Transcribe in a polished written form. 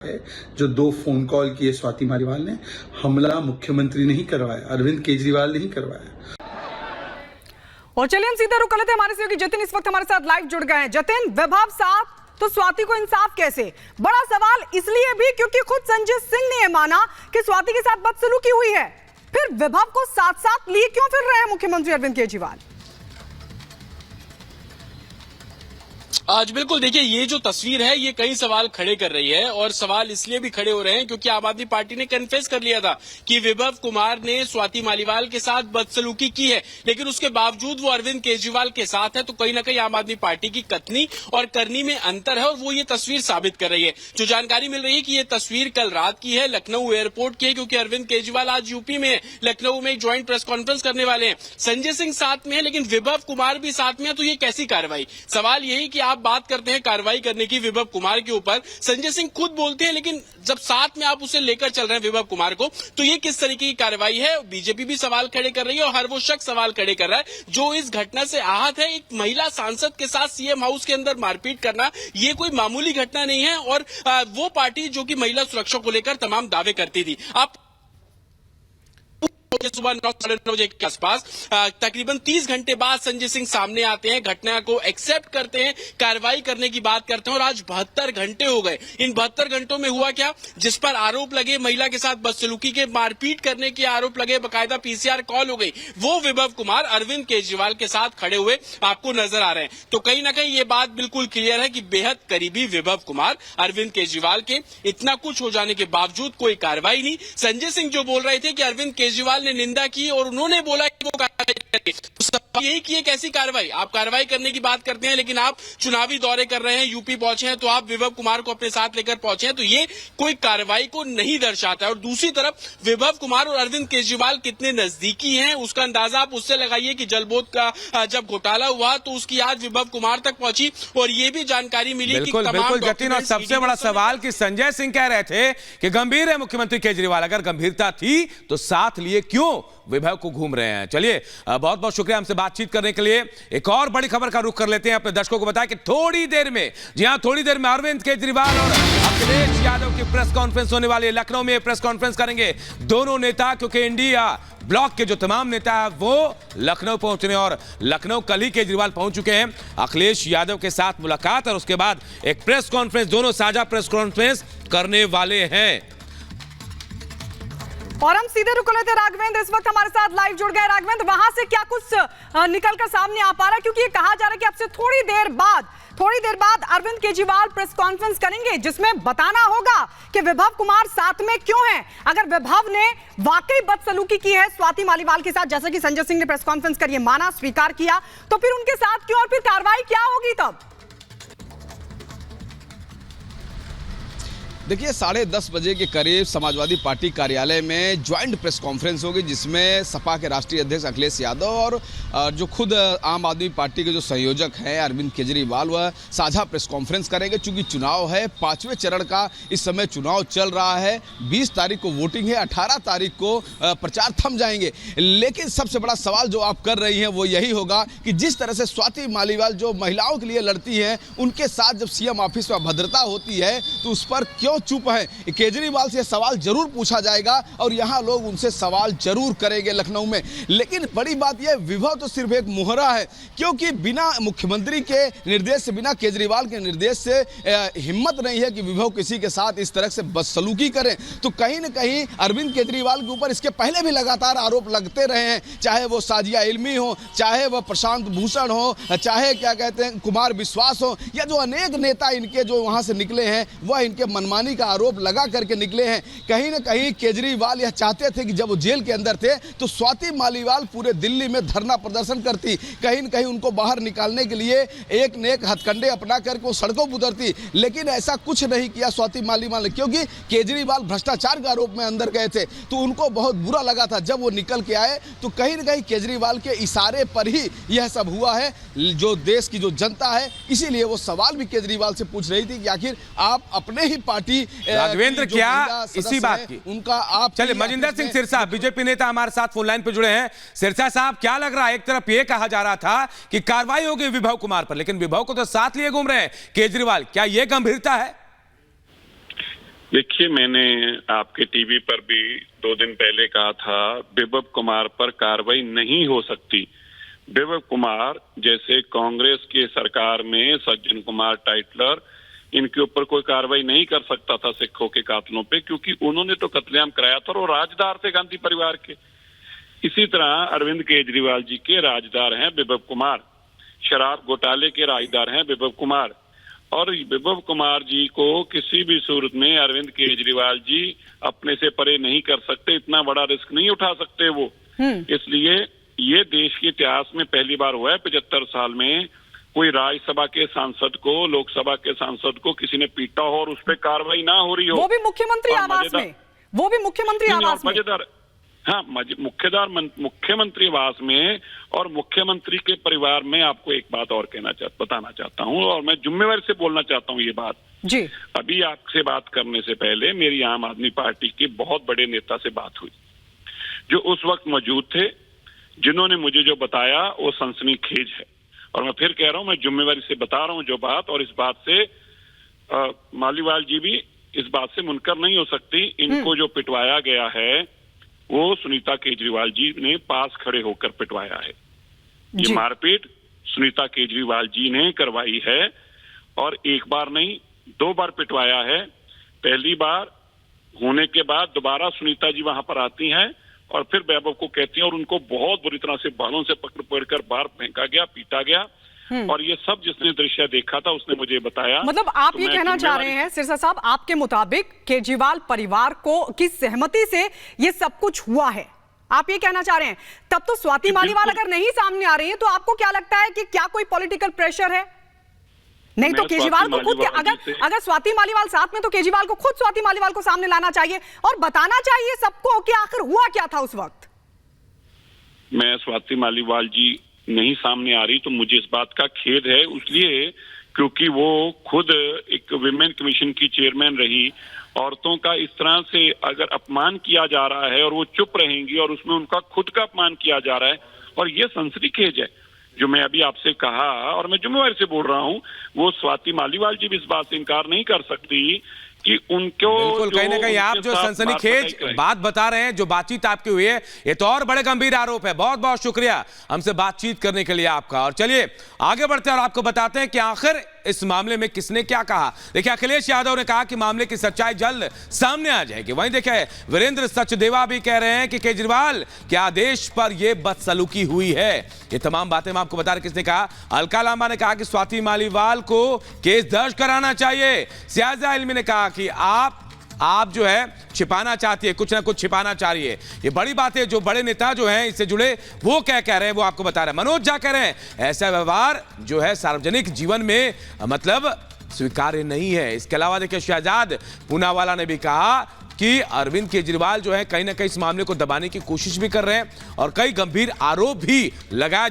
है। जो 2 phone call किए स्वाति मालीवाल ने, हमला मुख्यमंत्री नहीं करवाया, अरविंद केजरीवाल नहीं करवाया। और चलिए हम सीधे रुक लेते हैं, हमारे सहयोगी जतिन इस वक्त हमारे साथ लाइव जुड़ गए हैं। जतिन, वैभव साहब तो स्वाति को इंसाफ कैसे? बड़ा सवाल इसलिए भी क्योंकि खुद संजय सिंह ने यह माना कि स्वाति के साथ बदसलूकी हुई है, फिर वैभव को साथ साथ लिए क्यों फिर रहे हैं मुख्यमंत्री अरविंद केजरीवाल? आज बिल्कुल देखिए, ये जो तस्वीर है ये कई सवाल खड़े कर रही है, और सवाल इसलिए भी खड़े हो रहे हैं क्योंकि आम आदमी पार्टी ने कन्फेस कर लिया था कि वैभव कुमार ने स्वाति मालीवाल के साथ बदसलूकी की है, लेकिन उसके बावजूद वो अरविंद केजरीवाल के साथ है। तो कहीं ना कहीं आम आदमी पार्टी की कथनी और करनी में अंतर है, और वो ये तस्वीर साबित कर रही है। जो जानकारी मिल रही है कि ये तस्वीर कल रात की है, लखनऊ एयरपोर्ट की है, क्योंकि अरविंद केजरीवाल आज यूपी में है, लखनऊ में एक ज्वाइंट प्रेस कॉन्फ्रेंस करने वाले हैं। संजय सिंह साथ में है, लेकिन वैभव कुमार भी साथ में है। तो ये कैसी कार्रवाई? सवाल यही कि आप बात करते हैं कार्रवाई करने की वैभव कुमार के ऊपर, संजय सिंह खुद बोलते हैं, लेकिन जब साथ में आप उसे लेकर चल रहे हैं वैभव कुमार को, तो ये किस तरीके की कार्रवाई है? बीजेपी भी सवाल खड़े कर रही है, और हर वो शख्स सवाल खड़े कर रहा है जो इस घटना से आहत है। एक महिला सांसद के साथ सीएम हाउस के अंदर मारपीट करना, ये कोई मामूली घटना नहीं है। और वो पार्टी जो कि महिला सुरक्षा को लेकर तमाम दावे करती थी, आप सुबह 9-9:30 बजे के आसपास तकरीबन 30 घंटे बाद संजय सिंह सामने आते हैं, घटना को एक्सेप्ट करते हैं, कार्रवाई करने की बात करते हैं। और आज 72 घंटे हो गए। इन 72 घंटों में हुआ क्या? जिस पर आरोप लगे, महिला के साथ बदसलूकी के, मारपीट करने के आरोप लगे, बकायदा पीसीआर कॉल हो गई, वो वैभव कुमार अरविंद केजरीवाल के साथ खड़े हुए आपको नजर आ रहे हैं। तो कहीं ना कहीं ये बात बिल्कुल क्लियर है कि बेहद करीबी वैभव कुमार अरविंद केजरीवाल के, इतना कुछ हो जाने के बावजूद कोई कार्रवाई नहीं। संजय सिंह जो बोल रहे थे कि अरविंद केजरीवाल ने निंदा की और उन्होंने बोला कि वो कार्रवाई करेंगे, तो सवाल यही कि कैसी कार्रवाई? आप कार्रवाई करने की बात करते हैं, लेकिन आप चुनावी दौरे कर रहे हैं, यूपी पहुंचे हैं, तो आप वैभव कुमार को अपने साथ लेकर पहुंचे हैं, तो ये कोई कार्रवाई को नहीं दर्शाता है। और दूसरी तरफ वैभव कुमार और अरविंद केजरीवाल कितने नजदीकी हैं, उसका अंदाजा आप उससे लगाइए कि जलबोध का जब घोटाला हुआ तो उसकी याद वैभव कुमार तक पहुंची, और ये भी जानकारी मिली कि बिल्कुल जतिन, और सबसे बड़ा सवाल कि संजय सिंह कह रहे थे कि गंभीर है मुख्यमंत्री केजरीवाल, अगर गंभीरता थी तो साथ लिए क्यों वैभव को घूम रहे हैं? चलिए, बहुत बहुत शुक्रिया हमसे बातचीत करने के लिए। एक और बड़ी खबर का रुख कर लेते हैं। अपने दर्शकों को बताया कि थोड़ी देर में, जी हां, थोड़ी देर में अरविंद केजरीवाल और अखिलेश यादव की प्रेस कॉन्फ्रेंस होने वाली है। लखनऊ में प्रेस कॉन्फ्रेंस करेंगे दोनों नेता, क्योंकि इंडिया ब्लॉक के जो तमाम नेता है वो लखनऊ पहुंचने, और लखनऊ कल ही केजरीवाल पहुंच चुके हैं। अखिलेश यादव के साथ मुलाकात और उसके बाद एक प्रेस कॉन्फ्रेंस, दोनों साझा प्रेस कॉन्फ्रेंस करने वाले हैं। और हम सीधे रुक लेते हैं, राघवेंद्र इस वक्त हमारे साथ लाइव जुड़ गए। राघवेंद्र, वहां से क्या कुछ निकलकर सामने आ पा रहा है? क्योंकि ये कहा जा रहा है कि अब से थोड़ी देर बाद अरविंद केजरीवाल प्रेस कॉन्फ्रेंस करेंगे, जिसमें बताना होगा कि वैभव कुमार साथ में क्यों हैं। अगर वैभव ने वाकई बदसलूकी की है स्वाति मालीवाल के साथ, जैसा कि संजय सिंह ने प्रेस कॉन्फ्रेंस कर ये माना, स्वीकार किया, तो फिर उनके साथ क्यों, और फिर कार्रवाई क्या होगी तब? देखिए, 10:30 बजे के करीब समाजवादी पार्टी कार्यालय में ज्वाइंट प्रेस कॉन्फ्रेंस होगी, जिसमें सपा के राष्ट्रीय अध्यक्ष अखिलेश यादव और जो खुद आम आदमी पार्टी के जो संयोजक हैं अरविंद केजरीवाल, वह साझा प्रेस कॉन्फ्रेंस करेंगे। चूंकि चुनाव है, 5वें चरण का इस समय चुनाव चल रहा है, 20 तारीख को वोटिंग है, 18 तारीख को प्रचार थम जाएंगे। लेकिन सबसे बड़ा सवाल जो आप कर रही हैं वो यही होगा कि जिस तरह से स्वाति मालीवाल जो महिलाओं के लिए लड़ती हैं, उनके साथ जब सीएम ऑफिस में अभद्रता होती है तो उस पर क्यों चुप है? केजरीवाल से सवाल जरूर पूछा जाएगा, और यहां लोग उनसे सवाल जरूर करेंगे लखनऊ में। लेकिन बड़ी बात यह, विभव तो सिर्फ एक मोहरा है, क्योंकि बिना मुख्यमंत्री के निर्देश से, बिना केजरीवाल के निर्देश से हिम्मत नहीं है कि विभव किसी के साथ इस तरह से बदसलूकी करें। तो कहीं न कहीं अरविंद केजरीवाल के ऊपर इसके पहले भी लगातार आरोप लगते रहे हैं, चाहे वो साजिया इल्मी हो, चाहे वह प्रशांत भूषण हो, चाहे क्या कहते हैं कुमार विश्वास हो, या जो अनेक नेता इनके जो वहां से निकले हैं वह इनके मनमानी का आरोप लगा करके निकले हैं। कहीं ना कहीं केजरीवाल यह चाहते थे कि जब वो जेल के अंदर थे तो स्वाति मालीवाल पूरे दिल्ली में धरना प्रदर्शन करती, कहीं ना कहीं उनको बाहर निकालने के लिए एक न एक हथकंडे अपना करके वो सड़कों पर उतरती। लेकिन ऐसा कुछ नहीं किया स्वाति मालीवाल ने, क्योंकि केजरीवाल भ्रष्टाचार के आरोप में अंदर गए थे, तो उनको बहुत बुरा लगा था। जब वो निकल के आए तो कहीं ना कहीं केजरीवाल के इशारे पर ही यह सब हुआ है। जो देश की जो जनता है, इसीलिए वो सवाल भी केजरीवाल से पूछ रही थी कि आखिर आप अपने ही पार्टी राघवेंद्र क्या इसी बात की उनका आप चलिए, मजिंदर सिंह सिरसा बीजेपी नेता हमारे साथ फोन लाइन पे जुड़े हैं। सिरसा साहब, क्या लग रहा है? एक तरफ ये कहा जा रहा था कि कार्रवाई होगी वैभव कुमार पर, लेकिन वैभव को तो साथ लिए घूम रहे हैं केजरीवाल, क्या यह गंभीरता है? देखिए, मैंने आपके टीवी पर भी 2 दिन पहले कहा था, विभव कुमार पर कार्रवाई नहीं हो सकती। विभव कुमार जैसे कांग्रेस की सरकार में सज्जन कुमार टाइटलर, इनके ऊपर कोई कार्रवाई नहीं कर सकता था सिखों के कातलों पे, क्योंकि उन्होंने तो कत्लेआम कराया था और वो राजदार थे गांधी परिवार के। इसी तरह अरविंद केजरीवाल जी के राजदार हैं विभव कुमार, शराब घोटाले के राजदार हैं विभव कुमार, और विभव कुमार जी को किसी भी सूरत में अरविंद केजरीवाल जी अपने से परे नहीं कर सकते, इतना बड़ा रिस्क नहीं उठा सकते वो। इसलिए ये देश के इतिहास में पहली बार हुआ है 75 साल में कोई राज्यसभा के सांसद को, लोकसभा के सांसद को किसी ने पीटा हो और उस पर कार्रवाई ना हो रही हो, वो भी मुख्यमंत्री आवास में, वो भी मुख्यमंत्री आवास में। मजेदार, हाँ, मुख्यमंत्री आवास में और मुख्यमंत्री के परिवार में। आपको एक बात और बताना चाहता हूँ, और मैं जिम्मेवारी से बोलना चाहता हूँ ये बात जी। अभी आपसे बात करने से पहले मेरी आम आदमी पार्टी के बहुत बड़े नेता से बात हुई, जो उस वक्त मौजूद थे, जिन्होंने मुझे जो बताया वो सनसनीखेज है। और मैं फिर कह रहा हूँ, मैं जिम्मेवारी से बता रहा हूँ जो बात, और इस बात से मालीवाल जी भी इस बात से मुनकर नहीं हो सकती। इनको जो पिटवाया गया है वो सुनीता केजरीवाल जी ने पास खड़े होकर पिटवाया है। ये मारपीट सुनीता केजरीवाल जी ने करवाई है, और एक बार नहीं 2 बार पिटवाया है। पहली बार होने के बाद दोबारा सुनीता जी वहां पर आती हैं और फिर वैभव को कहती हैं, और उनको बहुत बुरी तरह से बालों से पकड़ कर बाहर फेंका गया, पीटा गया। और ये सब जिसने दृश्य देखा था उसने मुझे बताया। मतलब आप ये कहना चाह रहे हैं सिरसा साहब, आपके मुताबिक केजरीवाल परिवार को की सहमति से ये सब कुछ हुआ है, आप ये कहना चाह रहे हैं? तब तो स्वाति मालीवाल अगर नहीं सामने आ रही है तो आपको क्या लगता है कि क्या कोई पॉलिटिकल प्रेशर है? नहीं तो केजरीवाल को खुद, अगर स्वाति मालीवाल साथ में, तो केजरीवाल को खुद स्वाति मालीवाल को सामने लाना चाहिए और बताना चाहिए सबको कि आखिर हुआ क्या था उस वक्त। मैं स्वाति मालीवाल जी नहीं सामने आ रही तो मुझे इस बात का खेद है, इसलिए क्योंकि वो खुद एक विमेन कमीशन की चेयरमैन रही। औरतों का इस तरह से अगर अपमान किया जा रहा है और वो चुप रहेंगी और उसमें उनका खुद का अपमान किया जा रहा है, और ये सनसनीखेज है जो मैं अभी आपसे कहा, और मैं जिम्मेवारी से बोल रहा हूं, वो स्वाति मालीवाल जी भी इस बात से इनकार नहीं कर सकती कि उनको बिल्कुल कहीं ना कहीं आप जो सनसनीखेज बात बता रहे हैं, जो बातचीत आपकी हुई है, ये तो और बड़े गंभीर आरोप है। बहुत बहुत शुक्रिया हमसे बातचीत करने के लिए आपका। और चलिए आगे बढ़ते हैं और आपको बताते हैं कि आखिर इस मामले में किसने क्या कहा। देखिए, अखिलेश यादव ने कहा कि मामले की सच्चाई जल्द सामने आ जाएगी। वहीं देखिए वीरेंद्र सचदेवा भी कह रहे हैं कि केजरीवाल के आदेश पर यह बदसलूकी हुई है। ये तमाम बातें मैं आपको बता रहा। किसने कहा? अलका लांबा ने कहा कि स्वाति मालीवाल को केस दर्ज कराना चाहिए। सियाजा इल्मी ने कहा कि आप जो है छिपाना चाहती है, कुछ ना कुछ छिपाना चाह रही है। ये बड़ी बात है, जो बड़े नेता जो हैं इससे जुड़े वो क्या कह रहे हैं वो आपको बता रहे हैं। मनोज झा कह रहे हैं ऐसा व्यवहार जो है सार्वजनिक जीवन में मतलब स्वीकार्य नहीं है। इसके अलावा देखिए शहजाद पूनावाला ने भी कहा कि अरविंद केजरीवाल जो है कहीं ना कहीं इस मामले को दबाने की कोशिश भी कर रहे हैं और कई गंभीर आरोप भी लगाया